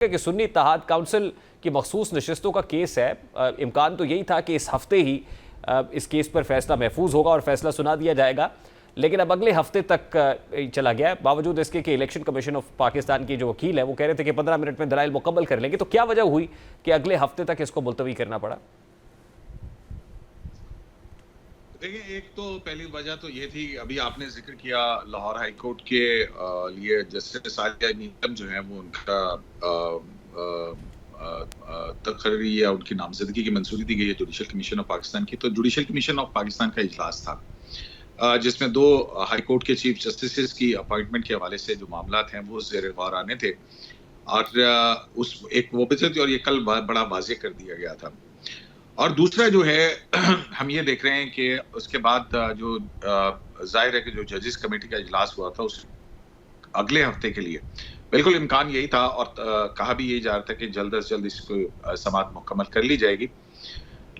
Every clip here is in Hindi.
कि सुन्नी इत्तेहाद काउंसिल की मखसूस नशिस्तों का केस है। इम्कान तो यही था कि इस हफ्ते ही इस केस पर फैसला महफूज होगा और फैसला सुना दिया जाएगा, लेकिन अब अगले हफ्ते तक चला गया है। बावजूद इसके कि इलेक्शन कमीशन ऑफ पाकिस्तान की जो वकील है वो कह रहे थे कि 15 मिनट में दलाइल मुकम्मल कर लेंगे। तो क्या वजह हुई कि अगले हफ्ते तक इसको मुलतवी करना पड़ा? देखिए, एक तो पहली वजह तो ये थी, अभी आपने जिक्र किया लाहौर हाई कोर्ट के लिए जस्टिस आलिया नीलम जो है वो उनका तकर्री या उनकी नामजदगी की मंजूरी दी गई है जुडिशल कमीशन ऑफ पाकिस्तान की। तो जुडिशल कमीशन ऑफ पाकिस्तान का इजलास था जिसमें 2 हाई कोर्ट के चीफ जस्टिस की अपॉइंटमेंट के हवाले से जो मामला हैं वो ज़ेर गौर आने थे और उस एक वो भी थे और ये कल बड़ा वाज़ेह कर दिया गया था। और दूसरा जो है हम ये देख रहे हैं कि उसके बाद जो जाहिर है कि जो जजेस कमेटी का इजलास हुआ था उस अगले हफ्ते के लिए बिल्कुल इम्कान यही था और कहा भी यही जा रहा था कि जल्द से जल्द इसको समाअत मुकम्मल कर ली जाएगी।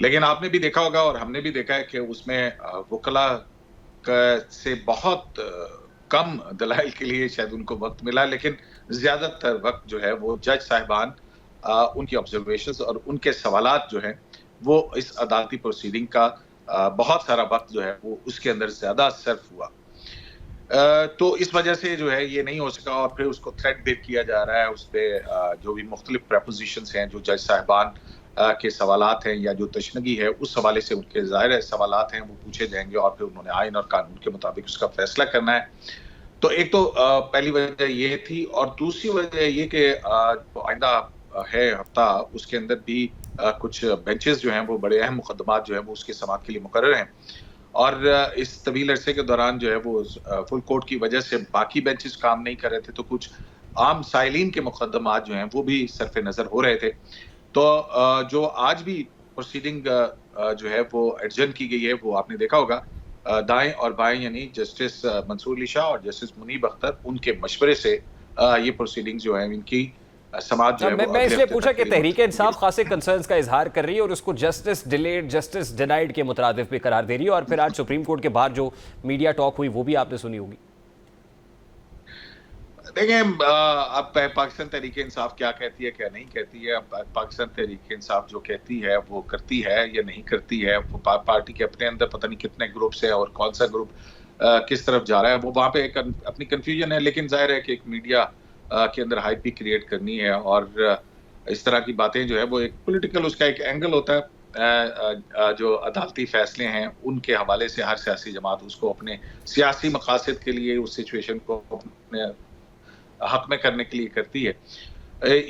लेकिन आपने भी देखा होगा और हमने भी देखा है कि उसमें वकला से बहुत कम दलाइल के लिए शायद उनको वक्त मिला, लेकिन ज्यादातर वक्त जो है वो जज साहिबान उनकी ऑब्जर्वेशंस और उनके सवालात जो है वो इस अदालती प्रोसीडिंग का बहुत सारा वक्त जो है वो उसके अंदर ज्यादा सर्फ हुआ। तो इस वजह से जो है ये नहीं हो सका और फिर उसको थ्रेड बेक किया जा रहा है। उस पर जो भी मुख्तलिफ प्रपोजिशंस हैं, जो जज साहिबान के सवालात हैं या जो तशनगी है उस हवाले से उनके ज़ाहिर है सवालात हैं वो पूछे जाएंगे और फिर उन्होंने आइन और कानून के मुताबिक उसका फैसला करना है। तो एक तो पहली वजह ये थी और दूसरी वजह ये कि आइंदा है हफ्ता उसके अंदर भी कुछ बेंचेस जो हैं वो बड़े अहम मुकदमात जो है वो उसके समाअत के लिए मुकर्रर हैं और इस तवील अरसे के दौरान जो है वो फुल कोर्ट की वजह से बाकी बेंचेस काम नहीं कर रहे थे, तो कुछ आम साइलिन के मुकदमात जो हैं वो भी सरफे नज़र हो रहे थे। तो जो आज भी प्रोसीडिंग जो है वो एडजर्न की गई है वो आपने देखा होगा दाएं और बाएं यानी जस्टिस मंसूर अली शाह और जस्टिस मुनीब अख्तर उनके मशवरे से ये प्रोसीडिंग जो है इनकी समाज जो है मैं इसलिए पूछा कि तहरीक इंसाफ खासे कंसर्न्स का इजहार कर रही है और उसको जस्टिस डिलेड जस्टिस डिनाइड के मुतरादिफ भी करार दे रही है और फिर आज सुप्रीम कोर्ट के बाहर जो मीडिया टॉक हुई वो भी आपने सुनी होगी। देखिए, अब पाकिस्तान तहरीक इंसाफ क्या कहती है क्या नहीं कहती है। पाकिस्तान तहरीक इंसाफ जो कहती है वो करती है या नहीं करती है। वो पार्टी के अपने अंदर पता नहीं कितने ग्रुप्स है और कौन सा ग्रुप किस तरफ जा रहा है, वो वहाँ पे एक अपनी कंफ्यूजन है। लेकिन जाहिर है कि एक मीडिया के अंदर हाइप भी क्रिएट करनी है और इस तरह की बातें जो है वो एक पॉलिटिकल उसका एक एंगल होता है। जो अदालती फैसले हैं उनके हवाले से हर सियासी जमात उसको अपने सियासी मकासद के लिए उस सिचुएशन को अपने हक में करने के लिए करती है।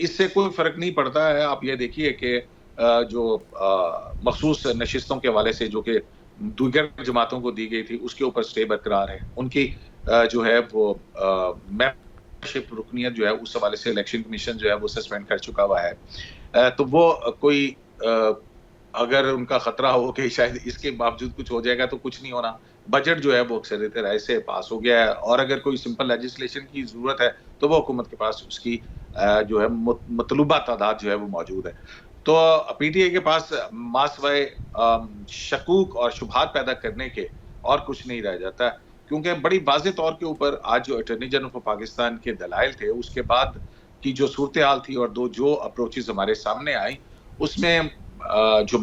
इससे कोई फर्क नहीं पड़ता है। आप ये देखिए कि जो मखसूस नशिस्तों के हवाले से जो कि दीगर जमातों को दी गई थी उसके ऊपर स्टे बरकरार है। उनकी जो है वो मेंबरशिप रुकनियत जो है उस हवाले से इलेक्शन कमीशन जो है वो सस्पेंड कर चुका हुआ है। तो वो कोई अगर उनका खतरा हो कि शायद इसके बावजूद कुछ हो जाएगा तो कुछ नहीं होना। बजट जो है वो अक्सरियत राय से पास हो गया है और अगर कोई सिंपल लेजिस्लेशन की जरूरत है तो वो हुकूमत के पास उसकी जो है मतलूबा तादाद जो है वो मौजूद है। तो पीटीआई के पास मासवाए शकूक और शुबहात पैदा करने के और कुछ नहीं रह जाता, क्योंकि बड़ी वाज़ेह तौर के ऊपर आज जो अटॉर्नी जनरल ऑफ पाकिस्तान के दलाइल थे उसके बाद की जो सूरत हाल थी और जो अप्रोचेस हमारे सामने आई उसमें जो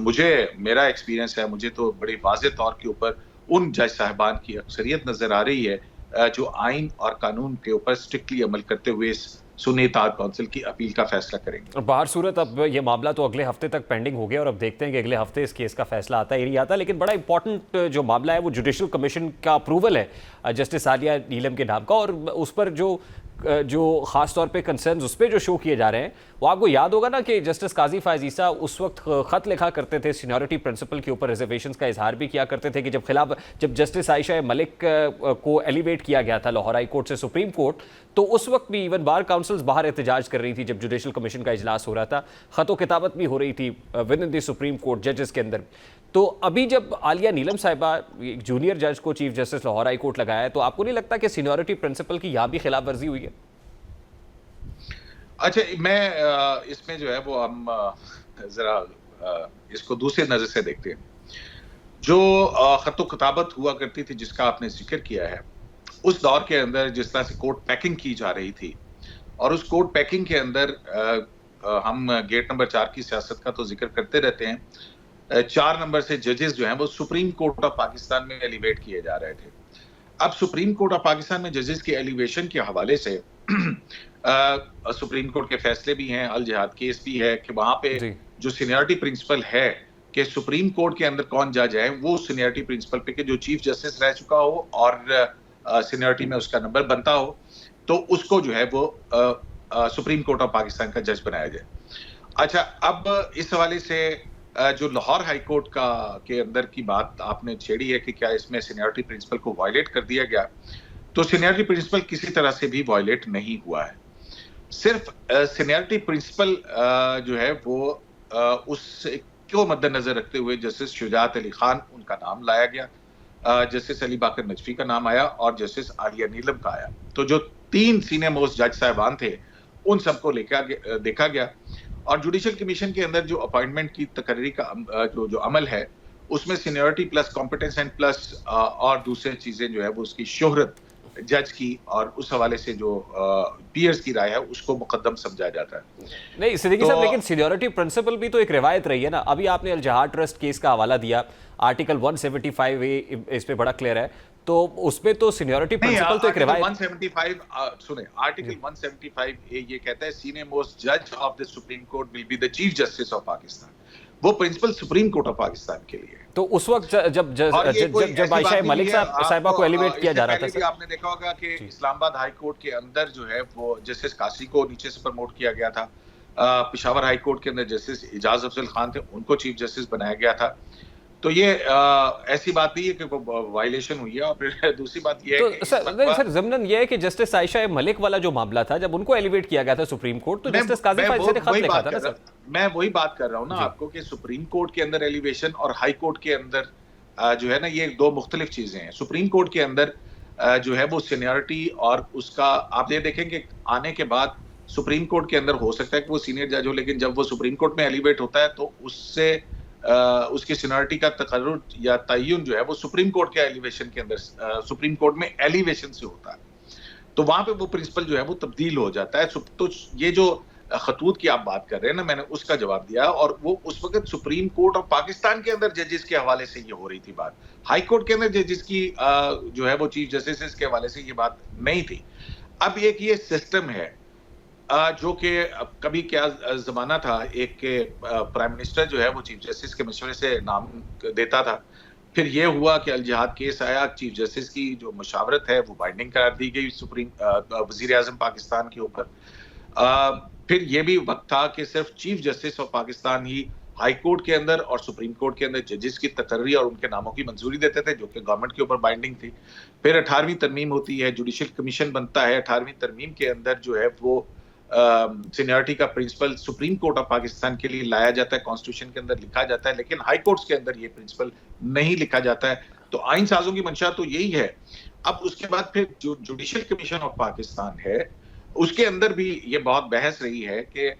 मेरा एक्सपीरियंस है, मुझे तो बड़ी वाज़ेह तौर के ऊपर उन जज साहिबान की अक्सरियत नजर आ रही है जो आइन और कानून के ऊपर स्ट्रिक्टली अमल करते हुए इस सुन्नी इत्तेहाद काउंसिल की अपील का फैसला करेंगे। और बाहर सूरत अब ये मामला तो अगले हफ्ते तक पेंडिंग हो गया और अब देखते हैं कि अगले हफ्ते इस केस का फैसला आता है या नहीं आता। लेकिन बड़ा इंपॉर्टेंट जो मामला है वो जुडिशल कमीशन का अप्रूवल है जस्टिस आलिया नीलम के नाम का और उस पर जो खास तौर पे कंसर्न्स उस पर जो शो किए जा रहे हैं वो आपको याद होगा ना कि जस्टिस काजी फायज ईसा उस वक्त खत लिखा करते थे, सीनियरिटी प्रिंसिपल के ऊपर रिजर्वेशंस का इजहार भी किया करते थे कि जब जस्टिस आयशा मलिक को एलिवेट किया गया था लाहौर हाई कोर्ट से सुप्रीम कोर्ट, तो उस वक्त भी इवन बार काउंसिल्स बाहर एहतजाज कर रही थी जब जुडिशल कमीशन का इजलास हो रहा था। खतो किताबत भी हो रही थी with in the supreme court जजेस के अंदर। तो अभी जब आलिया नीलम साहिबा एक जूनियर जज को chief justice Lahore high court लगाया है तो आपको नहीं लगता कि सीनियरिटी प्रिंसिपल की यहाँ भी खिलाफ वर्जी हुई है? अच्छा, मैं इसमें जो है वो हम जरा इसको दूसरे नजर से देखते हैं। जो खतो किताबत हुआ करती थी जिसका आपने जिक्र किया है, उस दौर के अंदर जिस तरह से कोर्ट पैकिंग की जा रही थी और उस कोर्ट पैकिंग के अंदर हम गेट नंबर 4 की सियासत का तो जिक्र करते रहते हैं। 4 नंबर से जजेस जो हैं वो सुप्रीम कोर्ट ऑफ पाकिस्तान में एलिवेट किए जा रहे थे। अब सुप्रीम कोर्ट ऑफ पाकिस्तान में जजेस के एलिवेशन के हवाले से सुप्रीम कोर्ट के फैसले भी हैं, अल जिहाद केस भी है कि वहां पे जो सीनियरिटी प्रिंसिपल है कि सुप्रीम कोर्ट के अंदर कौन जज है, वो सीनियरिटी प्रिंसिपल पे कि जो चीफ जस्टिस रह चुका हो और सीनियरिटी में उसका नंबर बनता हो, तो उसको जो है वो सुप्रीम कोर्ट ऑफ पाकिस्तान का जज बनाया जाए। अच्छा, अब इस हवाले से जो लाहौर हाई कोर्ट का के अंदर की बात आपने छेड़ी है कि क्या इसमें सीनियरिटी प्रिंसिपल को वायलेट कर दिया गया, तो सीनियरिटी प्रिंसिपल किसी तरह से भी वायलेट नहीं हुआ है। सिर्फ सीनियरिटी प्रिंसिपल जो है वो उसको मद्देनजर रखते हुए जस्टिस शुजात अली खान उनका नाम लाया गया, जस्टिस अली बाकर नजफी का नाम आया और जस्टिस आलिया नीलम का आया। तो जो 3 सीनियर मोस्ट जज साहिबान थे उन सबको लेकर देखा गया और जुडिशल कमीशन के अंदर जो अपॉइंटमेंट की तकर्री का जो अमल है उसमें seniority plus competence and plus और दूसरी चीजें जो है वो उसकी शोहरत जज की और उस हवाले से जो पीयर्स की राय है उसको मुकद्दम समझा जाता है। नहीं सिद्दीकी साहब, लेकिन सीनियरिटी प्रिंसिपल भी तो एक रिवायत रही है ना। अभी आपने अल जहाद ट्रस्ट केस का हवाला दिया, आर्टिकल 175 इस पे बड़ा क्लियर है, तो उसमें तो सीनियरिटी प्रिंसिपल तो एक रिवायत 175 सुने, आर्टिकल 175 ये कहता है सीनियर मोस्ट जज of the supreme court will be the chief justice of Pakistan. वो principal supreme court of Pakistan के लिए। तो उस वक्त जब आयशा मलिक साहिबा को एलिवेट किया जा रहा था, आपने देखा होगा कि इस्लामाबाद हाई कोर्ट के अंदर जो है वो जस्टिस कासी को नीचे से प्रमोट किया गया था। पेशावर हाई कोर्ट के अंदर जस्टिस इजाज अफजल खान थे, उनको चीफ जस्टिस बनाया गया था। तो ये ऐसी बात नहीं है कि वायलेशन हुई है। और फिर दूसरी बात ये है कि सर ज़िम्नन ये है कि जस्टिस आयशा मलिक वाला जो मामला था, जब उनको एलिवेट किया गया था सुप्रीम कोर्ट, तो जस्टिस काजी फायद ने खत लिखा था ना सर। मैं वही बात कर रहा हूँ ना आपको कि सुप्रीम कोर्ट के अंदर एलिवेशन और हाई कोर्ट के अंदर जो है ना, ये 2 मुख्तलिफ चीजें हैं। सुप्रीम कोर्ट के अंदर जो है वो सीनियरिटी और उसका आप ये देखेंगे आने के बाद सुप्रीम कोर्ट के अंदर हो सकता है कि वो सीनियर जज हो, लेकिन जब वो सुप्रीम कोर्ट में एलिवेट होता है तो उससे उसकी सीनियरिटी का तकर्रुर या तय्युन जो है वो सुप्रीम कोर्ट के एलिवेशन के अंदर सुप्रीम कोर्ट में एलिवेशन से होता है, तो वहां पे वो प्रिंसिपल जो है वो तब्दील हो जाता है। तो ये जो खतूत की आप बात कर रहे हैं ना, मैंने उसका जवाब दिया और वो उस वक्त सुप्रीम कोर्ट ऑफ पाकिस्तान के अंदर जजेस के हवाले से ये हो रही थी बात। हाई कोर्ट के अंदर जजेस की जो है वो चीफ जस्टिस के हवाले से ये बात नहीं थी। अब एक ये सिस्टम है जो कि कभी क्या जमाना था, एक प्राइम मिनिस्टर जो है वो चीफ जस्टिस के मशवरे से नाम देता था, फिर ये हुआ कि अल जिहाद केस आया, चीफ जस्टिस की जो मशावरत है वो बाइंडिंग करार दी गई सुप्रीम वजीर आजम पाकिस्तान के ऊपर। फिर ये भी वक्त था कि सिर्फ chief justice of Pakistan he high court के अंदर और सुप्रीम कोर्ट के अंदर जजेस की तकर्री और उनके नामों की मंजूरी देते थे, जो कि गवर्नमेंट के ऊपर बाइंडिंग थी। फिर 18वीं तरमीम होती है, जुडिशल कमीशन बनता है। 18वीं तरमीम के अंदर जो है वो सीनियरिटी का principal supreme court of Pakistan के लिए लाया जाता है, कॉन्स्टिट्यूशन के अंदर लिखा जाता है, लेकिन हाई कोर्ट्स के अंदर ये प्रिंसिपल नहीं लिखा जाता है। तो आइन साजों की मंशा तो यही है। अब उसके बाद फिर जो जुडिशल कमीशन ऑफ पाकिस्तान है, उसके अंदर भी ये बहुत बहस रही है कि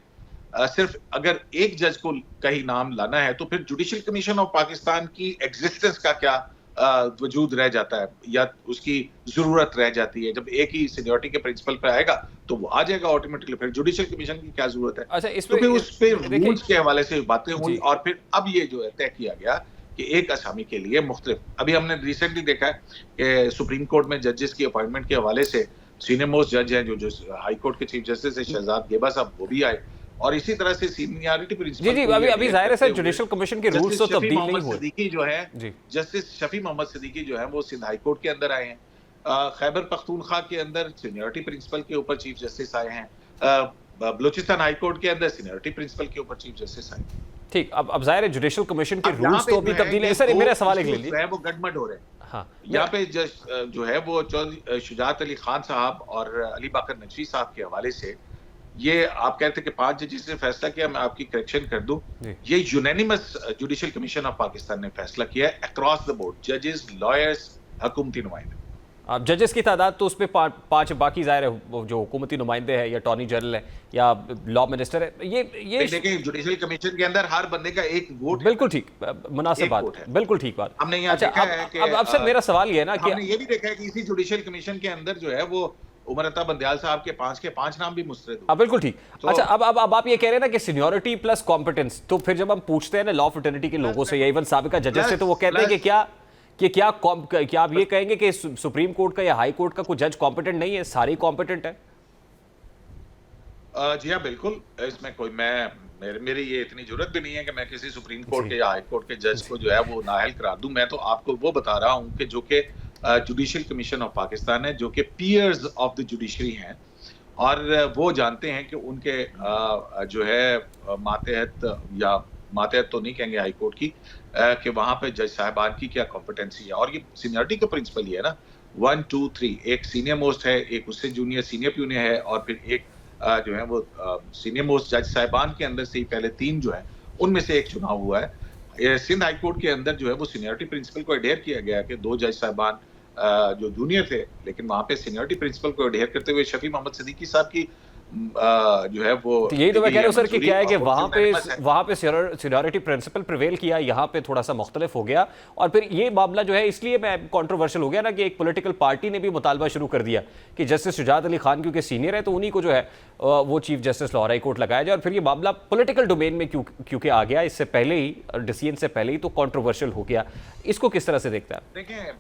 सिर्फ अगर एक जज को कहीं नाम लाना है तो फिर जुडिशल कमीशन ऑफ पाकिस्तान की एग्जिस्टेंस का क्या वजूद रह जाता है या उसकी जरूरत रह जाती है। जब एक ही सीनियरिटी के प्रिंसिपल पे आएगा तो वो आ जाएगा ऑटोमेटिकली, फिर जुडिशल कमीशन की क्या जरूरत है। अच्छा, तो फिर उस पे रूल्स के हवाले से बातें हुई और फिर अब ये जो है तय किया गया कि एक असामी के लिए मुख्तलिफ। अभी हमने रिसेंटली देखा है कि सुप्रीम कोर्ट में जजेस की अपॉइंटमेंट के हवाले से सीनियर मोस्ट जज हैं जो हाई कोर्ट के चीफ जस्टिस है शहजाद गेबा साहब, वो भी आए और इसी तरह से सीनियरिटी प्रिंसिपल जी अभी जाहिर है सर जुडिशल कमीशन के रूल्स तो तब्दील नहीं हुए। सिद्दीकी जो है जस्टिस शफी मोहम्मद सिद्दीकी जो है वो सिंध हाई कोर्ट के अंदर आए हैं। खैबर पख्तूनख्वा के अंदर सीनियरिटी प्रिंसिपल के ऊपर चीफ जस्टिस आए हैं। बलूचिस्तान हाई कोर्ट के अंदर सीनियरिटी प्रिंसिपल के ऊपर चीफ जस्टिस आए। ठीक, अब जाहिर है जुडिशल कमीशन के रूल्स तो अभी तब्दील है। सर मेरा सवाल एक ले लीजिए, वो गडमड हो रहे हैं। हाँ, यहाँ पे जो है वो शुजात अली खान साहब और अली बाकर नजफी साहब के हवाले से ये आप कहते हैं कि 5 जजेस ने फैसला किया, मैं आपकी करेक्शन कर दूं, ये unanimous judicial commission of Pakistan ने फैसला किया है अक्रॉस द बोर्ड, जजेस, लॉयर्स, हुकूमती नुमाइंदे। अब जजेस की तादाद तो उस पर 5 बाकी जाहिर है जो हुकूमती नुमाइंदे हैं या अटॉर्नी जनरल है या लॉ मिनिस्टर है। ये देखिए जुडिशल कमीशन के अंदर हर बंदे का एक वोट, बिल्कुल ठीक, मुनासिब बात है, बिल्कुल ठीक बात। हमने यहाँ देखा है कि अब सर मेरा सवाल ये है ना कि हमने ये भी देखा है कि इसी जुडिशल कमीशन के अंदर जो है वो उमर अता बंदयाल साहब के 5 नाम भी मुस्तरद अब बिल्कुल ठीक। तो अच्छा, अब आप ये कह रहे हैं ना कि सीनियरिटी प्लस कॉम्पिटेंस, तो फिर जब हम पूछते हैं ना लॉ फ्रेटर्निटी के लोगों से या इवन साबिका जजेस से, तो वो कहते हैं कि क्या आप ये कहेंगे कि सुप्रीम कोर्ट का या हाई कोर्ट का कोई जज कॉम्पिटेंट नहीं है, सारे कॉम्पिटेंट है? जी हाँ, बिल्कुल। इसमें कोई मेरी ये इतनी जरूरत भी नहीं है कि मैं किसी सुप्रीम कोर्ट के या हाई कोर्ट के जज को जो है वो नाअहल करा दूं। मैं तो आपको वो बता रहा हूं कि जो कि जुडिशियल कमीशन ऑफ पाकिस्तान है, जो कि पीयर्स ऑफ द जुडिशरी हैं, और वो जानते हैं कि उनके जो है मातहत, या मातहत तो नहीं कहेंगे हाई कोर्ट की, कि वहां पे जज साहबान की क्या कॉम्पिटेंसी है। और ये सीनियरिटी का प्रिंसिपल ही है ना, 1 2 3, एक सीनियर मोस्ट है, एक उससे जूनियर सीनियर प्यूनियर है, और फिर एक जो है वो सीनियर मोस्ट जज साहिबान के अंदर से ही पहले 3 जो है उनमें से एक चुनाव हुआ है। सिंध हाई कोर्ट के अंदर जो है वो सीनियरिटी प्रिंसिपल को अडेयर किया गया कि 2 जज साहिबान जो जूनियर थे, लेकिन वहां पे सीनियरिटी प्रिंसिपल को अडेयर करते हुए शफी मोहम्मद सिद्दीकी साहब की जो है वो, तो यही तो मैं कह रहा हूँ सर कि क्या है कि मंजूरी वहाँ पे सीनियरिटी प्रिंसिपल प्रिवेल किया, यहाँ पे थोड़ा सा मुख्तलिफ हो गया। और फिर ये मामला जो है इसलिए मैं कंट्रोवर्शियल हो गया ना कि एक पॉलिटिकल पार्टी ने भी मुतालबा शुरू कर दिया कि जस्टिस शुजात अली खान क्योंकि सीनियर है तो उन्हीं को जो है वो chief justice Lahore high court लगाया जाए। और फिर ये मामला पॉलिटिकल डोमेन में क्योंकि आ गया, इससे पहले ही डिसीजन से पहले ही तो कंट्रोवर्शियल हो गया। इसको किस तरह से देखता है? देखें,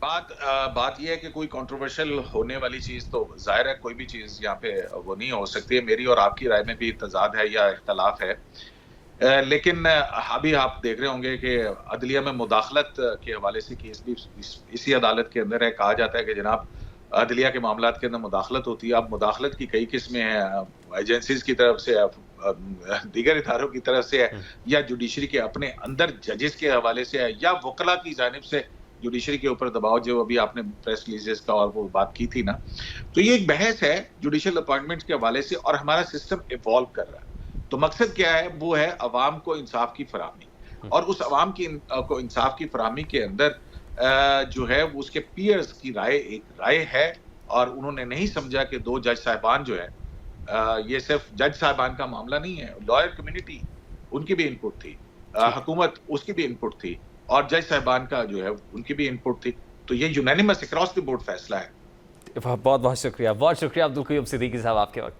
बात यह है कि कोई कंट्रोवर्शियल होने वाली चीज तो जाहिर है कोई भी चीज यहाँ पे वो नहीं हो सकती है। मेरी और आपकी राय में भी तजाद है या इख्तलाफ है, लेकिन अभी आप देख रहे होंगे कि अदलिया में मुदाखलत के हवाले से केस भी इसी अदालत के अंदर है। कहा जाता है कि जनाब अदलिया के मामलात के अंदर मुदाखलत होती है। अब मुदाखलत की कई किस्में हैं, एजेंसीज की तरफ से, दीगर इदारों की तरफ से है, या जुडिशरी के अपने अंदर जजेस के हवाले से है, या वकला की जानिब से जुडिशरी के ऊपर दबाव, जो अभी आपने प्रेस रिलीजेस का और वो बात की थी ना। तो ये एक बहस है जुडिशियल अपॉइंटमेंट्स के हवाले से, और हमारा सिस्टम इवॉल्व कर रहा है। तो मकसद क्या है? वो है अवाम को इंसाफ की फराहमी, और उस अवाम की को इंसाफ की फराहमी के अंदर जो है वो उसके पीयर्स की राय एक राय है, और उन्होंने नहीं समझा कि 2 जज साहिबान जो है, ये सिर्फ जज साहिबान का मामला नहीं है, लॉयर कम्युनिटी उनकी भी इनपुट थी, हुकूमत उसकी भी इनपुट थी, और जज साहिबान का जो है उनकी भी इनपुट थी। तो ये यूनानिमस अक्रॉस द बोर्ड फैसला है। बहुत बहुत शुक्रिया अब्दुल क़य्यूम सिद्दीकी साहब आपके वक्त।